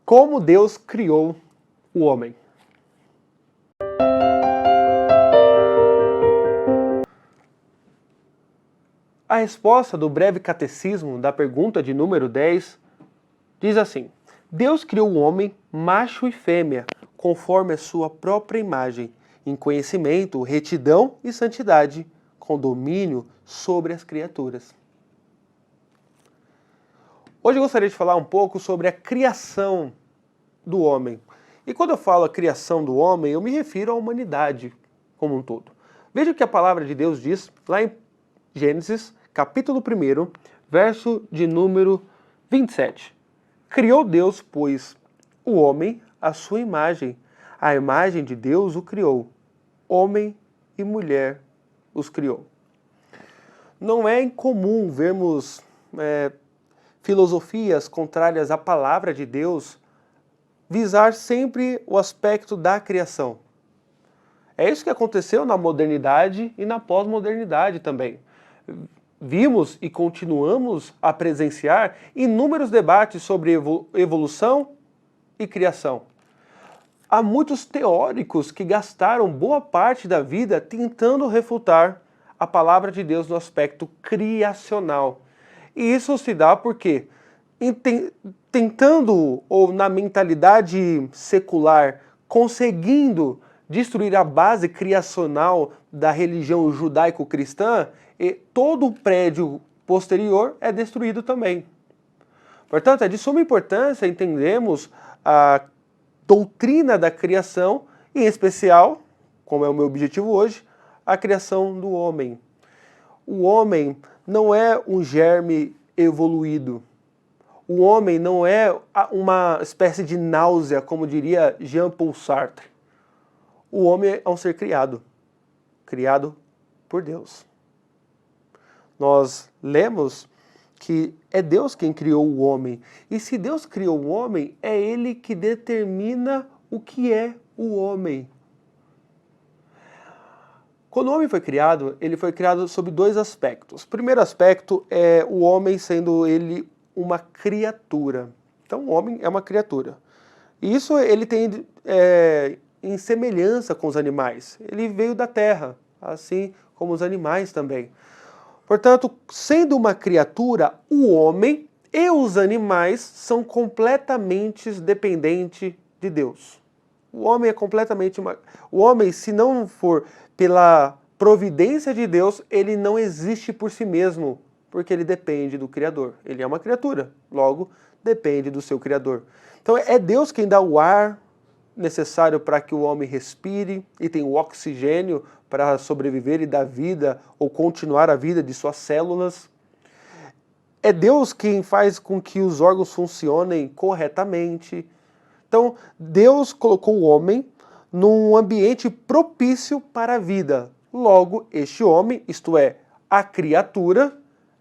Como Deus criou o homem? A resposta do breve catecismo da pergunta de número 10 diz assim: Deus criou o homem macho e fêmea, conforme a sua própria imagem, em conhecimento, retidão e santidade, com domínio sobre as criaturas. Hoje eu gostaria de falar um pouco sobre a criação do homem. E quando eu falo a criação do homem, eu me refiro à humanidade como um todo. Veja o que a palavra de Deus diz lá em Gênesis, capítulo 1, verso de número 27. Criou Deus, pois, o homem à sua imagem. A imagem de Deus o criou. Homem e mulher os criou. Não é incomum vermos filosofias contrárias à palavra de Deus visar sempre o aspecto da criação. É isso que aconteceu na modernidade e na pós-modernidade também. Vimos e continuamos a presenciar inúmeros debates sobre evolução e criação. Há muitos teóricos que gastaram boa parte da vida tentando refutar a palavra de Deus no aspecto criacional. E isso se dá porque, tentando, ou na mentalidade secular, conseguindo destruir a base criacional da religião judaico-cristã, e todo o prédio posterior é destruído também. Portanto, é de suma importância entendermos a doutrina da criação, em especial, como é o meu objetivo hoje, a criação do homem. O homem não é um germe evoluído. O homem não é uma espécie de náusea, como diria Jean-Paul Sartre. O homem é um ser criado por Deus. Nós lemos que é Deus quem criou o homem. E se Deus criou o homem, é Ele que determina o que é o homem. Quando o homem foi criado, ele foi criado sob dois aspectos. O primeiro aspecto é o homem sendo ele uma criatura. Então o homem é uma criatura. E isso ele tem em semelhança com os animais. Ele veio da terra, assim como os animais também. Portanto, sendo uma criatura, o homem e os animais são completamente dependentes de Deus. O homem é completamente O homem, se não for pela providência de Deus, ele não existe por si mesmo, porque ele depende do Criador. Ele é uma criatura, logo depende do seu Criador. Então é Deus quem dá o ar necessário para que o homem respire e tem o oxigênio para sobreviver e dar vida ou continuar a vida de suas células. É Deus quem faz com que os órgãos funcionem corretamente. Então, Deus colocou o homem num ambiente propício para a vida. Logo, este homem, isto é, a criatura,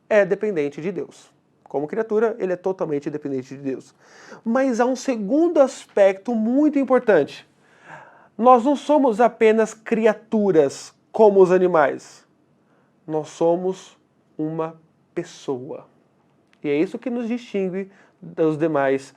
é dependente de Deus. Como criatura, ele é totalmente dependente de Deus. Mas há um segundo aspecto muito importante. Nós não somos apenas criaturas como os animais. Nós somos uma pessoa. E é isso que nos distingue das demais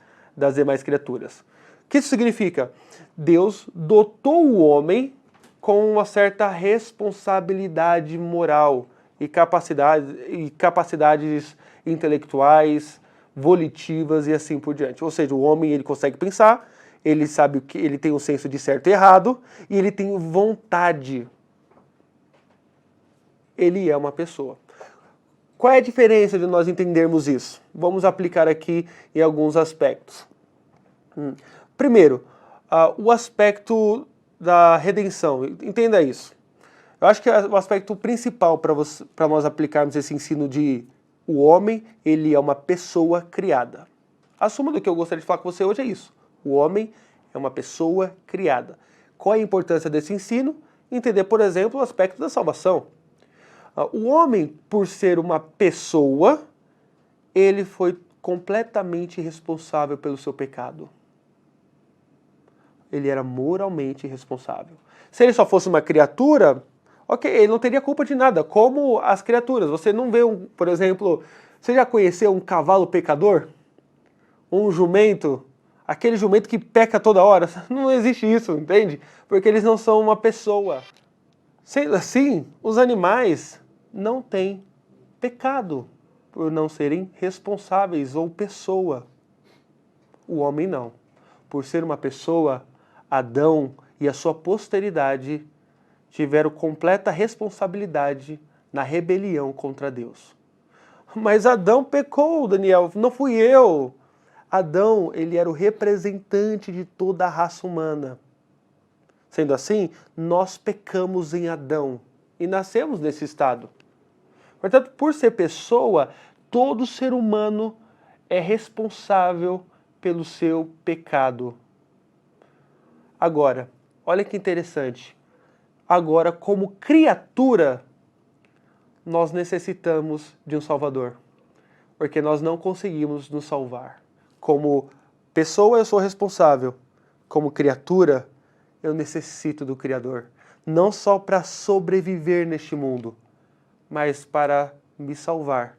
criaturas. O que isso significa? Deus dotou o homem com uma certa responsabilidade moral e capacidades intelectuais, volitivas e assim por diante. Ou seja, o homem ele consegue pensar, ele sabe que ele tem um senso de certo e errado e ele tem vontade. Ele é uma pessoa. Qual é a diferença de nós entendermos isso? Vamos aplicar aqui em alguns aspectos. Primeiro, o aspecto da redenção. Entenda isso. Eu acho que o aspecto principal para nós aplicarmos esse ensino de o homem, ele é uma pessoa criada. A suma do que eu gostaria de falar com você hoje é isso. O homem é uma pessoa criada. Qual é a importância desse ensino? Entender, por exemplo, o aspecto da salvação. O homem, por ser uma pessoa, ele foi completamente responsável pelo seu pecado. Ele era moralmente responsável. Se ele só fosse uma criatura, ok, ele não teria culpa de nada, como as criaturas. Você não vê, por exemplo, você já conheceu um cavalo pecador? Um jumento? aquele jumento que peca toda hora. Não existe isso, entende? Porque eles não são uma pessoa. Sendo assim, os animais não têm pecado por não serem responsáveis ou pessoa. O homem não. Por ser uma pessoa, Adão e a sua posteridade tiveram completa responsabilidade na rebelião contra Deus. Mas Adão pecou, Daniel, não fui eu. Adão, ele era o representante de toda a raça humana. Sendo assim, nós pecamos em Adão e nascemos nesse estado. Portanto, por ser pessoa, todo ser humano é responsável pelo seu pecado. Agora, olha que interessante. Agora, como criatura, nós necessitamos de um Salvador, porque nós não conseguimos nos salvar. Como pessoa, eu sou responsável. Como criatura, eu necessito do Criador. Não só para sobreviver neste mundo, mas para me salvar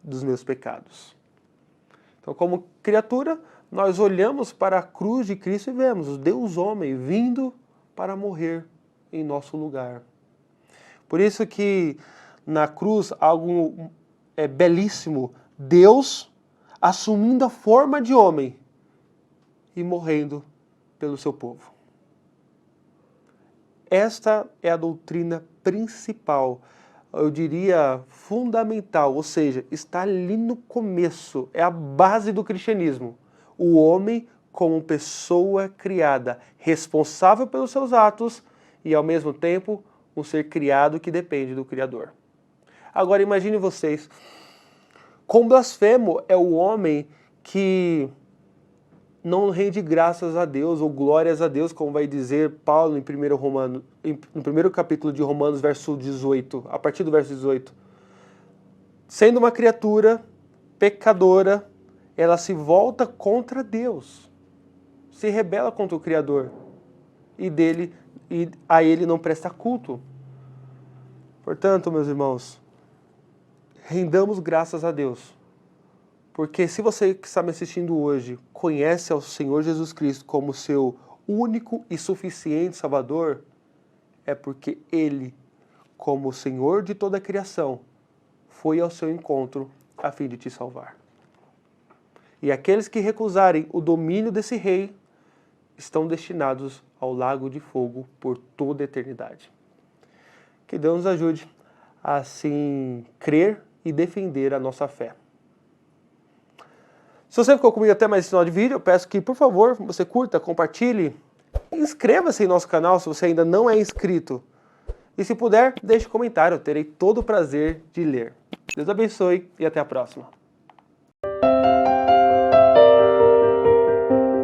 dos meus pecados. Então, como criatura, nós olhamos para a cruz de Cristo e vemos o Deus homem vindo para morrer em nosso lugar. Por isso que na cruz algo belíssimo, Deus assumindo a forma de homem e morrendo pelo seu povo. Esta é a doutrina principal, eu diria fundamental, ou seja, está ali no começo, é a base do cristianismo. O homem como pessoa criada, responsável pelos seus atos e ao mesmo tempo um ser criado que depende do Criador. Agora imagine vocês, quão blasfemo é o homem que não rende graças a Deus ou glórias a Deus, como vai dizer Paulo no primeiro capítulo de Romanos, verso 18, a partir do verso 18. Sendo uma criatura pecadora, ela se volta contra Deus, se rebela contra o Criador e a ele não presta culto. Portanto, meus irmãos, rendamos graças a Deus. Porque se você que está me assistindo hoje conhece ao Senhor Jesus Cristo como seu único e suficiente Salvador, é porque Ele, como o Senhor de toda a criação, foi ao seu encontro a fim de te salvar. E aqueles que recusarem o domínio desse rei estão destinados ao lago de fogo por toda a eternidade. Que Deus nos ajude a assim crer e defender a nossa fé. Se você ficou comigo até mais esse final de vídeo, eu peço que, por favor, você curta, compartilhe, inscreva-se em nosso canal se você ainda não é inscrito. E se puder, deixe um comentário, eu terei todo o prazer de ler. Deus abençoe e até a próxima.